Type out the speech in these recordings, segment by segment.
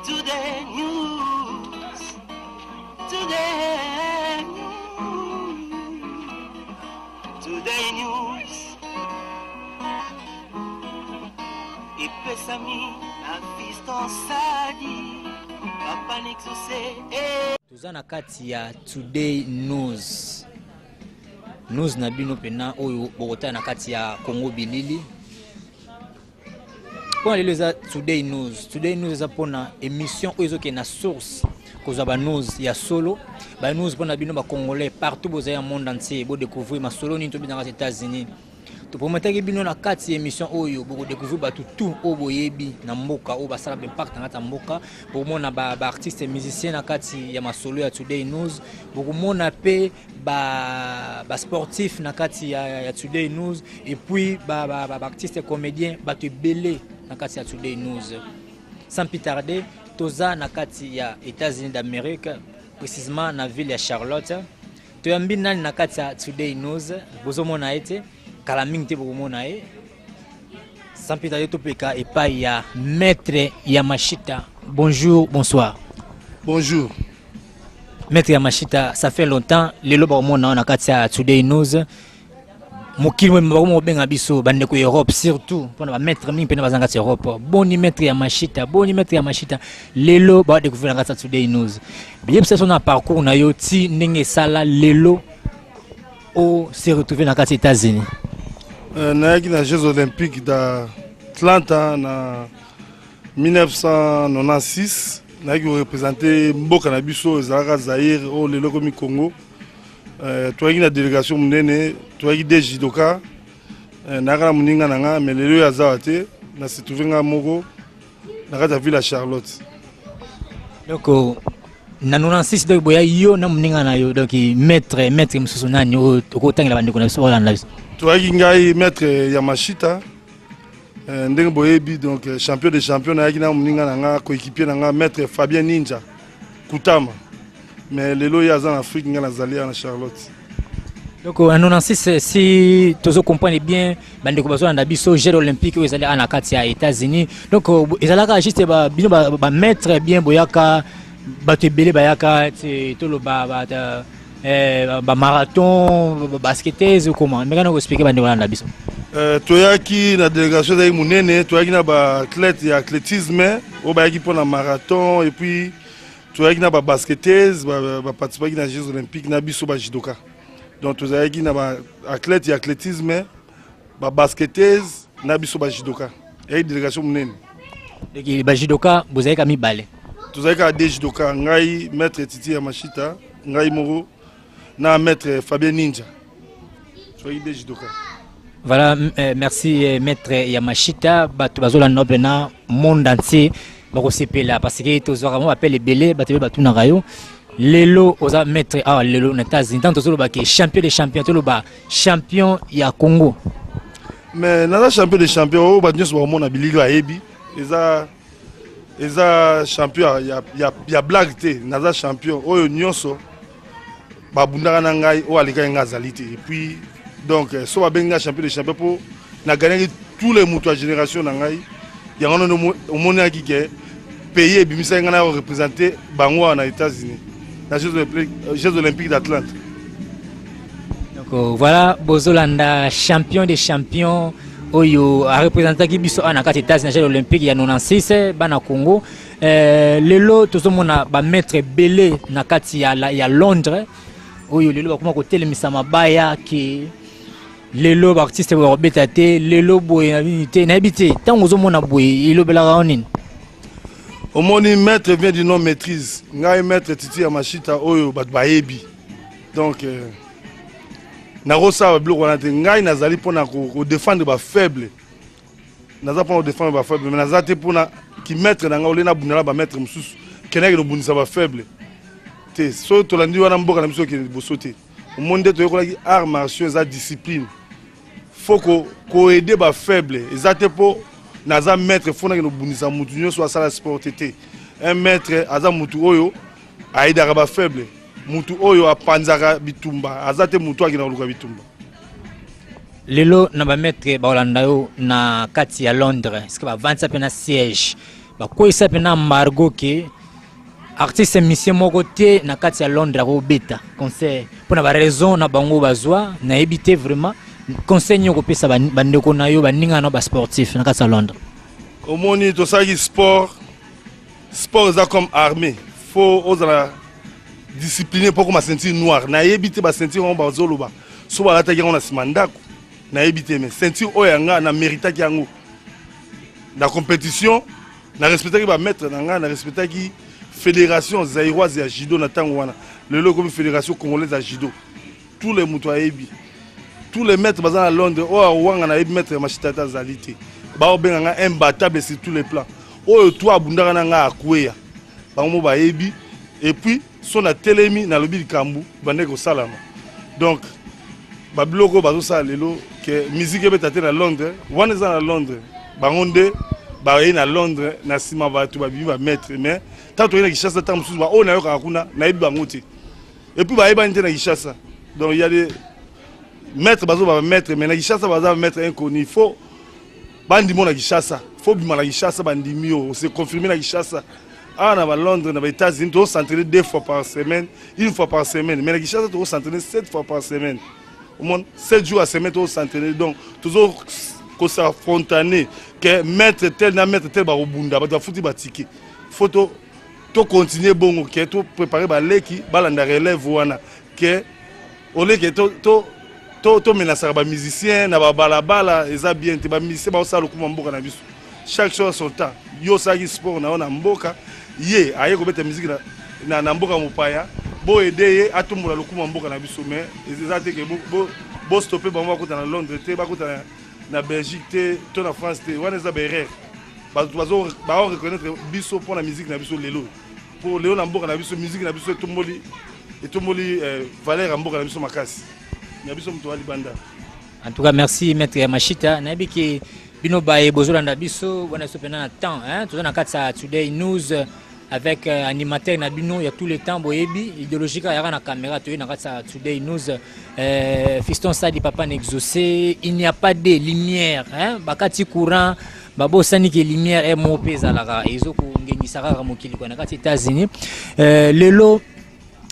Today news. Today news. Today news. Ipesami na fiston sadi. Papa n'exaucé. Toza na kati ya Today News. News na bino pena oyo bokota na kati ya Congo Bilili. Pour aller les Today News. Today News eza pona émission oyo ke na source kozwa ba news ya solo. Ba news pona bino ba congolais partout boza ya monde entier bo découvrir ma solo ni to bina aux États-Unis. To promettre que bino na kati émission oyo boko découvrir ba tout o boyebi na mboka o ba sala impact na mboka pour mona ba artiste musicien na kati ya masolo ya Today News boko mona pe ba sportif na kati ya Today News et puis ba artiste comédien ba te belé na kati ya Today News. Sans plus tarder toza na kati ya États-Unis d'Amérique précisément na ville ya Charlotte. To yambi nani na kati ya Today News bozo mona ete kala mingi te bokomona e sampita yeto peka epai ya maître Yamashita. Bonjour, bonsoir. Bonjour. Maître Yamashita, ça fait longtemps lelo bakomona na kati ya Today News. Mokili mwe bakomo benga biso bande ko Europe surtout pona ba maître mingi pena bazanga Europe. Boni maître Yamashita, boni maître Yamashita. Lelo ba découvrir na kati ya Today News. Bien ça son parcours na yo ti ndenge sala lelo o se retrouver na kati États-Unis. Naaki na Jeux Olympiques d'Atlanta en 1996. Naaki représenté mboka na biso ezalaka Zaïre au lelo komi Congo. Toaki na délégation munene, toaki des judoka. Naka muninga nanga mais lelo ya zawate na se trouver nga moko na kati ya ville à Charlotte. Donc na 96 donc boya yo na muninga na yo donc maître mususu nani o kotangela bande kona biso wala biso. Toaki ngai maître Yamashita ndenge boyebi donc champion de champion na yaki na muninga nanga coéquipier nanga maître Fabien Ninja Kutama mais lelo ya en Afrique nga nazali na Charlotte. Donc en 96 si tozo comprendre bien bande ko bazo na biso Jeux olympiques aux allés en kati ya États-Unis donc ezalaka juste ba bino ba maître bien boyaka bato ebele bayaka tolo ba marathon basketeuse ou comment mais quand on expliquer bande wana na biso toyaki na délégation d'ailleurs munene toyaki na ba athlète ya athlétisme o bayaki pour la marathon et puis toyaki na ba basketeuse ba participer na Jeux olympiques na biso ba judoka donc toyaki na ba athlète ya athlétisme ba basketeuse na biso ba judoka et délégation munene donc ba judoka bozali ka mibale tozalaka des judoka ngai maître Titi Yamashita ngai moko na maître Fabien Ninja soyez des judoka. Voilà, merci maître Yamashita bato bazola noble na monde entier bakosepela parce que tozora mo appelle belé bato bato na rayo lelo oza maître lelo na États-Unis tant tozolo ba ke champion des champions tolo ba champion ya Congo mais na champion des champions ba nyos ba mo na bililo ayebi eza champion ya blague te naza champion oyo nyonso babundaka na ngai o aleka nga zalite et puis donc so babenga champion de champion pour na gagner tous les motos à génération na ngai yango no omonaki ke pays bimisa nga na représenter bango na États-Unis na Jeux olympiques d'Atlanta. Donc voilà bozolanda champion des champions oyo a représenté biso na kati États-Unis Jeux olympiques ya 96 bana Congo lelo tozomona ba maître belé na kati ya Londres oyo lelo bakoma ko telemisa mabaya ki lelo ba artiste ba robeta te lelo boye na unité na habité tango zomona boye ilobela onini omoni maître vient du nom maîtrise ngai maître Titi Yamashita oyo bat bayebi donc na rosa bloko na te ngai nazali pona ko défendre ba faible naza pona ko défendre ba faible mais naza te pona ki maître na nga olena bunala ba maître mususu kenaki no bunisa ba faible te so to landi wana mboka na biso ke bosote au monde to yokolaki art martiaux za discipline faut ko aider ba faible ezate po naza maître fona ke no bunisa mutu nyonso asala sport te un maître aza mutu oyo aidaka ba faible mutu oyo apanzaka bitumba azate mutu akina koluka bitumba lelo na ba maître ba Holanda yo na kati ya Londres est-ce que ba vanta pena siège bakoyisa pena Margot ke artiste musicien moko te na kati ya Londres ko beta concert pona ba raison na bango bazwa na ebité vraiment conseil nyoko pesa bandeko na yo baninga na ba sportif na kati ya Londres. Omoni to ça qui sport ça comme armée faut osala discipliné pour comme ceinture noire na ebité ba ceinture on ba zoloba so ba lata on a simandako na ebité mais ceinture oyanga na mérita ki yango na compétition na respecter ba maître na respecter ki fédération zaïroise ya judo na tango wana le logo fédération congolaise ya judo tous les mutu ayebi tous les maîtres bazana à Londres o wanga na ebi maître machitata zalité ba obenga imbattable sur tous les plans o toi abundaka na nga akweya ba mo ba ebi et puis son a telemi na lobi likambu bande ko salama donc ba bloko bazo sala lelo que musique ebeta te na Londres wana za na Londres bangonde ba na Londres na sima batu ba bi ba maître mais tant on a Kinshasa tant mususu ba on na yoka kuna na ebi bango te et puis ba eba nte na Kinshasa donc il y a des maîtres bazo ba maître mais na Kinshasa baza maître inconnu il faut bandi mona Kinshasa faut bima na Kinshasa bandi mio c'est confirmé na Kinshasa ah na ba Londres na ba États-Unis to s'entraîner 2 fois par semaine une fois par semaine mais na Kinshasa to s'entraîner 7 fois par semaine au moins 7 jours à semaine to s'entraîner donc toujours ko sa fontané que maître tel na maître tel ba robunda ba futi ba ticket photo to continuer bongo que to préparer ba leki balanda relève wana que au lieu que to menacer ba musicien na ba balabala eza bien te ba musicien ba osala kuma mboka na biso chaque chose son temps yo sa ki sport na mboka ye aye ko beta musique na mboka mopaya bo aider ye atumula lokuma mboka na biso mais eza te ke bo stopper ba moko na Londres te ba kota na Belgique te to na France te wana eza berere ba reconnaître biso pour la musique na biso lelo pour lelo na mboka na biso musique na biso etomoli valeur mboka na biso makasi na biso mto ali banda. En tout cas merci maître Machita na biki bino baye bozolanda biso wana so pena na temps hein tout na katsa Today News avec animateur na bino il y a tout le temps boyebi idéologique ya na caméra to na katsa Today News Fiston Sadi papa n'exaucé il n'y a pas de lumière hein bakati courant babo sani ke lumière est mo pezalaka ezoko ngenisaka mokili kwa na kati États-Unis lelo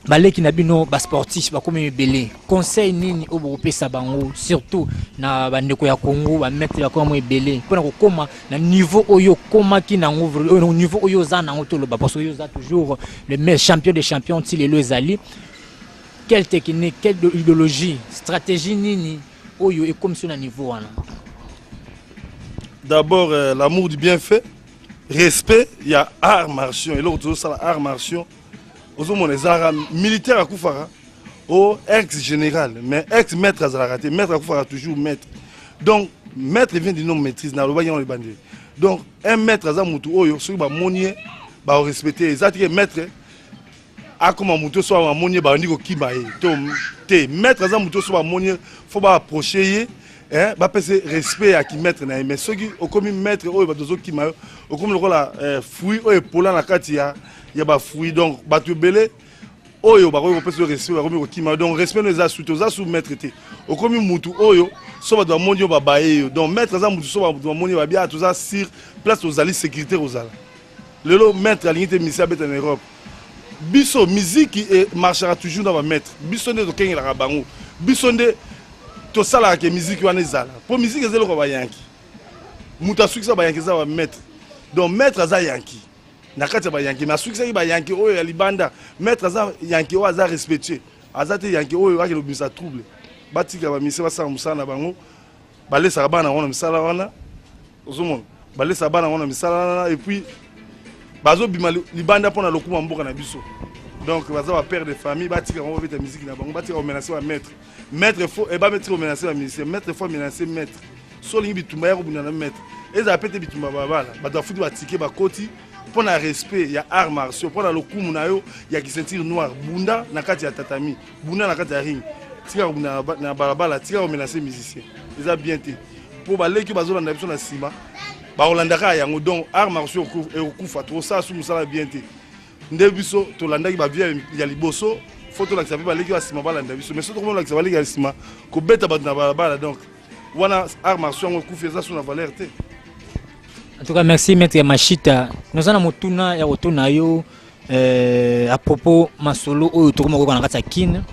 baleki na bino ba sportif ba komi belé conseil nini obopesa bango surtout na bandeko ya Congo ba mettre ya komo belé pona ko koma na niveau oyo koma ki na au niveau oyo za na ngotolo ba parce oyo za toujours le meilleur champion des champions ti lelo ezali quelle technique quelle idéologie stratégie nini oyo et comme sur na niveau wana. D'abord l'amour du bienfait respect il y a art martiaux et l'autre ça art martiaux aux hommes les arts militaires à Koufara au ex général mais ex maître à raté maître à Koufara toujours maître donc maître vient du nom maîtrise na loba les bandits donc un maître à mutu oyo sur ba monier ba respecter exactement maître a comme mutu soit ba monier ba ndiko kibaye to te maître à mutu soit ba monier faut ba approcher hein ba penser respect à qui maître na mais ceux qui au comme maître oyo ba dozo kimayo au comme le la fruit oyo pola na kati ya ba fruit donc batu belé oyo ba ko pesa respect ba ko kimayo donc respect les assuites aux sous maître té au comme mutu oyo so ba do mondio ba baye donc maître za mutu so ba do mondio ba bia tout ça sur place aux alliés sécurité aux ala lelo maître alinité mission bet en Europe biso musique et marchera toujours dans ba maître biso ne do kengela ka bango biso nde to sala ke musique wana ezala pour musique ezelo ko ba yanki mutu asuki ba yanki za ba maître donc maître za yanki na kati ba yanki mais asuki ba yanki oyo ya libanda maître za yanki o za respecté azate yanki oyo akelo bisa trouble batika ba mise ba sa musana bango balesa bana wana misala wana ozomona balesa bana wana misala et puis bazo bima libanda pona lokuma mboka na biso donc baza ba père de famille batika on va mettre musique na bango batika menacer ba maître faut et ba mettre menacer ba musicien maître faut menacer maître so lingi bitumba ya ko buna na maître eza pete bitumba babala ba doit futi ba tike ba koti pona respect ya art martiaux pona lokumu na yo ya ki ceinture noire bunda na kati ya tatami bunda na kati ya ring tika na balabala tika ko menacer musicien eza bien te pour ba leki bazo na biso na sima ba olandaka yango donc art martiaux e okufa to ça sous musala bien te nde biso to landaki ba via ya liboso photo la xavi ba leki ba sima balanda biso mais surtout comme la xavi ya sima ko beta ba na balabala donc wana art martiaux ngo okufa ça sous na valeur te En tout cas, merci Maître Machita. Nous avons motuna ya otuna yo à propos masolo oyo to ko na kata kin.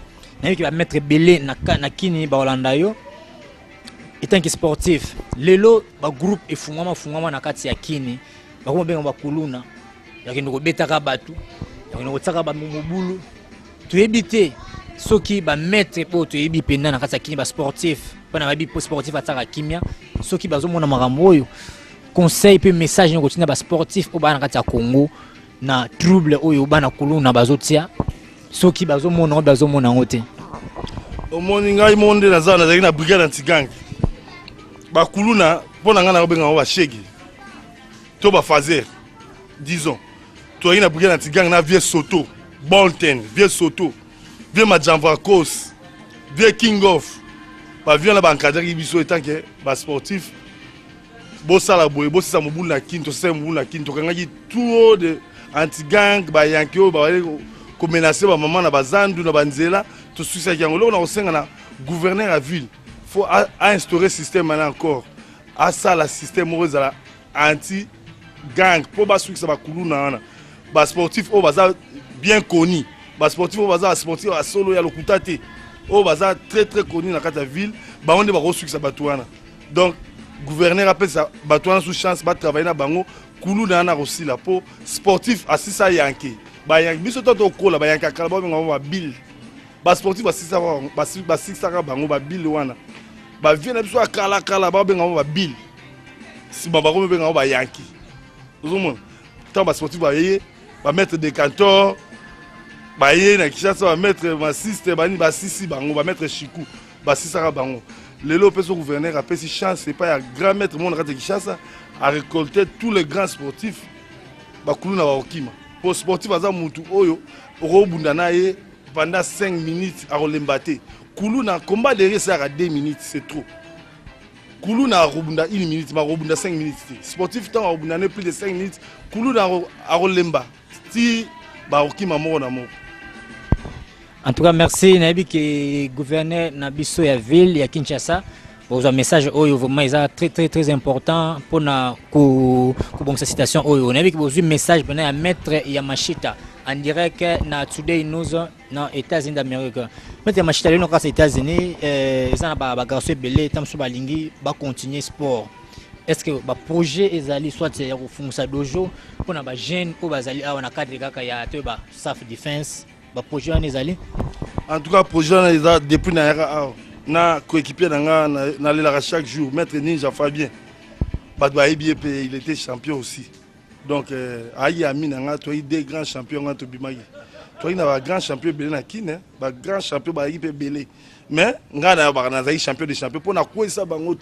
Na yo ki ba Maître Belé na kini ba Holanda yo. Étant que sportif, lelo ba groupe efungama na kati ya kini. Ba ko benga ba kuluna. Ya ki ndoko betaka batu. Ya ki ndoko tsaka ba mobulu. To éviter soki ba maître po to yebi penda na kati ya kini ba sportif. Pana ba bi sportif ataka kimia. Soki bazo mona makambo oyo. Conseil pe message no kotina ba sportif o bana kati ya Congo na trouble oyo bana kuluna bazotia soki bazomona ngote omoni ngai monde nazana zaki na brigade anti-gang ba kuluna pona ngana ko benga ba shege to ba fazer disons to ina brigade anti-gang na vie Soto Bolton vie Soto vie Majamvakos vie King of ba vie na ba encadrer biso etant que ba sportif bosala boye bosisa mobulu na kini tosisa mobulu na kini tokangaki tout de anti-gang bayanki oyo bawali komenase bamama na bazandu na banzela tosukisaki yango loko na kosenga na gouverneur ya ville faut instaurer système ana encore asala système oyo ezala anti-gang mpo basukisa bakuluna wana basportif oyo baza bien connu basportif oyo baza basportif ya solo ya lokuta te oyo baza très très connu na kati ya ville bango nde bakosukisa bato wana donc gouverneur appelle ça batouana sous chance ba travailler na bango kulu na na aussi la po sportif asisa yanke ba yanke biso to kola ba yanka kala ba ngo ba bill ba sportif asisa ba sisa ka bango ba bill wana ba viena biso kala ba ngo ba bill si ba ngo be ngo ba yanke ozomo tant ba sportif ba yé ba mettre des cantors ba yé na kishasa ba mettre ma sister ba ni ba sisi bango ba mettre chiku ba sisa ka bango. Le peso gouverneur a fait si chance, c'est pas un grand maître monde à récolter tous les grands sportifs. Bakulu na wakima. Pour sportif aza mutu oyo, oro bundana ye pendant 5 minutes à relembate. Kulu na combat derrière ça à 2 minutes, c'est trop. Kulu na robunda 1 minute, ma robunda 5 minutes. Sportif tant robunda plus de 5 minutes, kulu na à relemba. Si ba wakima mort na mort. En tout cas, merci Nabi que gouverneur Nabiso ya ville ya Kinshasa. Vos message oyo vraiment très important pour na ko bon cette citation oyo. Nabi que vos message bena à maître Yamashita en direct na Today News na États-Unis d'Amérique. Maître Yamashita les aux États-Unis ça ba garçon belé tam so balingi ba continuer sport. Est-ce que ba projet ezali soit ya ko funsa dojo pour na ba jeune ou bazali a na cadre kaka ya to ba self defense. Projet en tout cas projet depuis na coéquipier na la chaque jour maître Ninja Fabien il était champion aussi donc ayi ami na toi des grands champions to bimagi toi il na grand champion belé na kine ba grand champion ba équipe belé mais nga na ba na champion des champions pour na quoi ça bango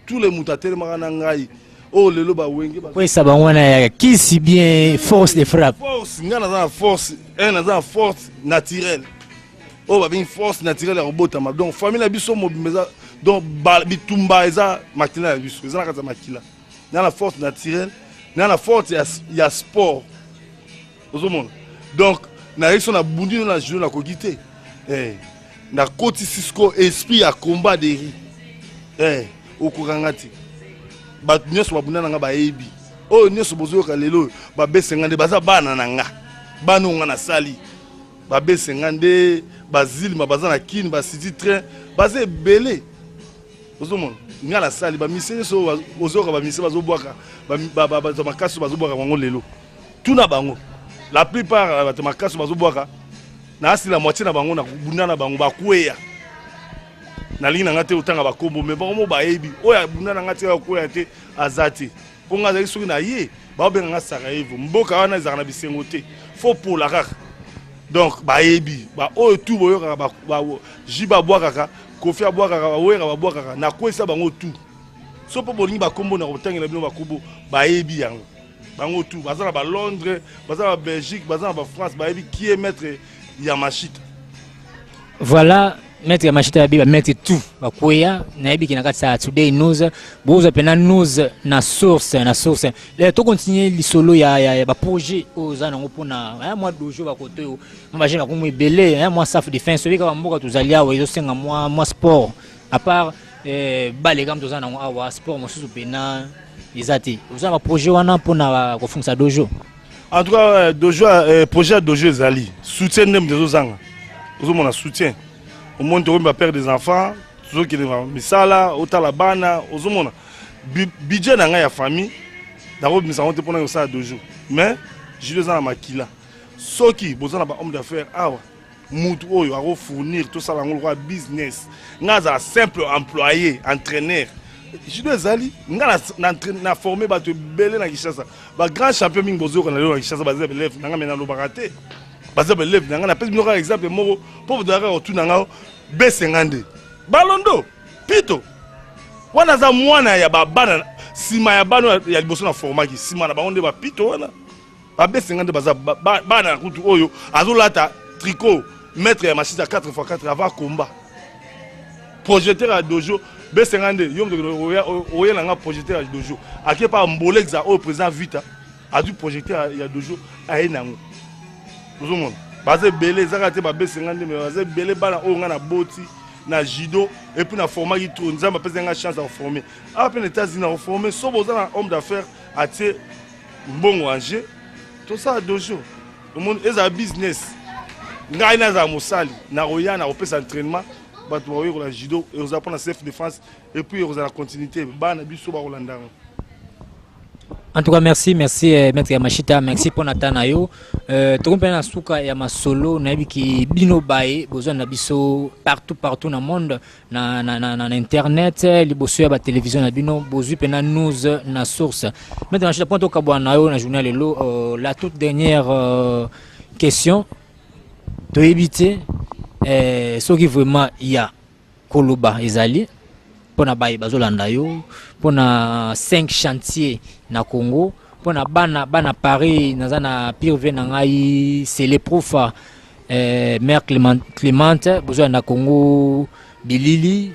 tous les mutatele magana ngai. Oh le loba wenge ba. Oui ça ba wana qui si bien force de frappe. Force ngana za force, na force naturelle. Oh ba bien force naturelle ya botama. Donc famille na biso mobimeza donc bitumba eza makila ya biso. Eza na kaza makila. Na la force naturelle, na la force ya sport. Ozomona. Donc na réaction na bundi na jouer na kokité. Na koti Cisco esprit à combat de ri. Okokangati. Ba nyoso babuna nga ba ebi o nyoso bozo ka lelo ba besengande baza bana nanga bana nga na sali ba besengande bazilima baza na kini ba siti train baza belé ozomon nga na sali ba misé so bozo ka ba misé bazo boaka ba to makaso bazo boaka bango lelo tuna bango la plupart ba to makaso bazo boaka na asi la moitié na bango na bunda na bango ba kueya na lingi ngate utanga bakombo me bango ba ebi oya bunda ngate ya ko yate azati ponga za isu na ye ba benga nga Sarajevo mboka wana za na bisengo te fo pour la kaka donc ba ebi ba oyo tu boyo kaka ba jiba bwa kaka kofi abwa kaka ba wera ba bwa kaka na ko esa bango tu so po bolingi bakombo na kotangi na bino bakombo ba ebi yango bango tu bazala ba Londres bazala ba Belgique bazala ba France ba ebi qui est maître Yamashita. Voilà Maître Yamashita ya biba mettre tout bakoya na yebi kina kata Today News boza pena news na source le to continuer lisolo ya ba projet ozana ngopona moi dojo ba koto ba jeune ba ko mebele moi self defense bika ba mboka tuzalia wa izo senga moi sport à part balega mtozana ngo awa sport mosusu pena Izati. Vous avez un projet wana pour na kofunza dojo. En tout cas, dojo projet dojo ezali. Soutien nem des ozanga. Ozo mona soutien. Au monde to va perdre des enfants, zo ki va misala, otala bana, ozo mona. Budget na nga ya famille. D'abord nous avons pour na ça dojo. Mais je les en makila. Soki bozana ba homme d'affaires awa. Mutu oyo a fournir tout ça dans le business. Nga za simple employé, entraîneur. Je dois aller, na formé ba te belé na Kinshasa. Ba grand champion ming bozo ko na le Kinshasa ba zebe lève na nga mena lo baraté. Ba zebe lève na nga na pesi no exemple moko pour dara retour na nga B50. Balondo, Pito. Wana za mwana ya babana sima ya bano ya liboso na format ki sima na ba onde ba Pito wana. Ba B50 baza bana kutu oyo azolata tricot mettre ya machine à 4x4 avant combat. Projecteur à dojo B50 yom de oya na nga projecteur à dojo. Aké pa mbolexa au président Vita a du projecteur ya dojo aye nango. Tout monde. Basé belé zakate ba B50 mais basé belé bana o nga na boti na judo et puis na format qui tourne nzamba pesa nga chance à former. Après les États-Unis à former so bozana homme d'affaires a tie mbongo anje. Tout ça à dojo. Le monde est un business. Ngai na za mosali na roya na opesa entraînement bato ba la judo et on apprend la self défense et puis on a la continuité bana biso ba Rolanda. En tout cas merci maître Yamashita, merci pour natana yo. Tokompena na suka ya masolo na biki bino bae besoin na biso partout na monde na internet liboso ya ba télévision na bino bozu pena news na source. Maintenant je point to kabwana yo na journal lelo la toute dernière question to éviter ce qui vraiment il y a koloba ezali pona baye bazolanda yo pona 5 chantiers na Congo pona bana Paris nazana pire na ngai c'est les profs mère Clémente besoin na Congo bilili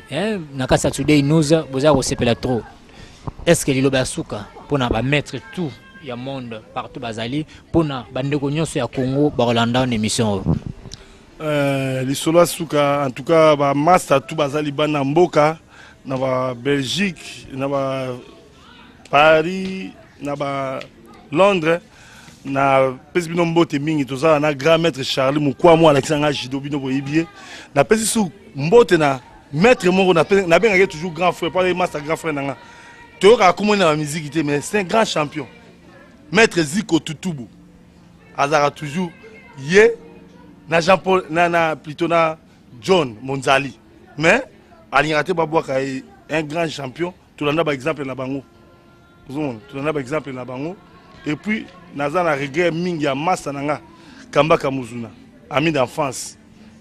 na kasa today news besoin resepela trop. Est-ce que liloba suka pona ba mettre tout ya monde partout bazali pona bandeko nyonso ya Congo ba Rolanda en émission les solos suka en tout cas ba master tout bazali bana mboka na ba Belgique na ba Paris na ba Londres na pesi bino mbote mingi toza na grand maître Charlie Mukwa mo Alexandre Jido bino boyebie na pesi su mbote na maître moko na benga toujours grand frère pas les master grand frère nanga to ka komona na musique mais c'est un grand champion maître Ziko Tutubu azara toujours ye na Jean-Paul na plutôt na John Monzali mais alingate babwaka un grand champion tout le monde par exemple na bango tout le monde par exemple na bango et puis naza na regret mingi ya massa nanga Kamba Kamuzuna ami d'enfance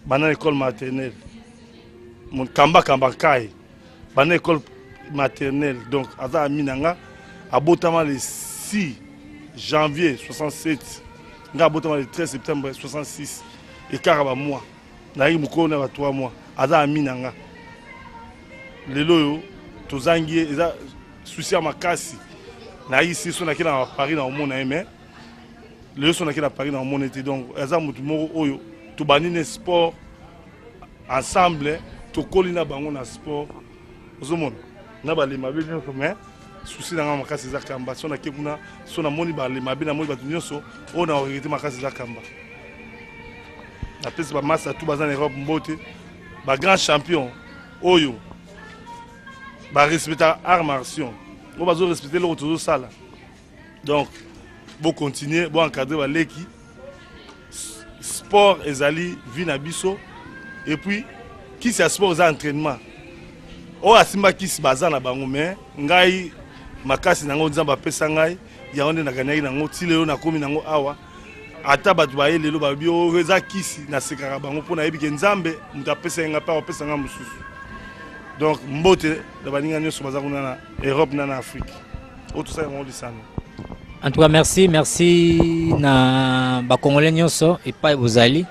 bana école maternelle mon Kamba Kai bana école maternelle donc aza ami nanga abotama le 6 janvier 67 nga abotama le 13 septembre 66 et caraba mois na yi mukona ba 3 mois aza ami nanga lelo yo tozangi eza souci ya makasi na ici so na kina Paris na omona mais le so na kina Paris na omona était donc aza mutu moko oyo to banine sport ensemble to kolina bango na sport ozomona na ba le mabe nyonso mais souci na makasi za kamba so na kekuna so na moni ba le mabe na moni ba nyonso o na regretter makasi za kamba na pesi ba massa tout bazan Europe mbote ba grand champion oyo ba respecter art martiaux on va respecter l'autre sala donc bon continuer bon encadrer ba leki sport ezali vie na biso et puis qui c'est sport za entraînement o asimba qui se baza na bango mais ngai makasi nango nzamba pesa ngai ya onde na ganyaki nango tilelo na komi nango awa ata batu ba lelo ba bio reza kisi na sekara bango pona yebike nzambe mutapesa nga pa opesa nga mususu donc mbote da baninga nyoso baza kuna na Europe na Afrique auto ça on dit ça. En tout cas merci na ba congolais nyoso et pas bozali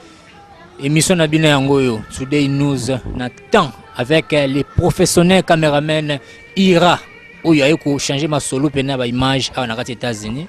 émission na bina yango yo Today News na temps avec les professionnels caméramen Ira oyo ayeko changer ma solo pena ba image à na États-Unis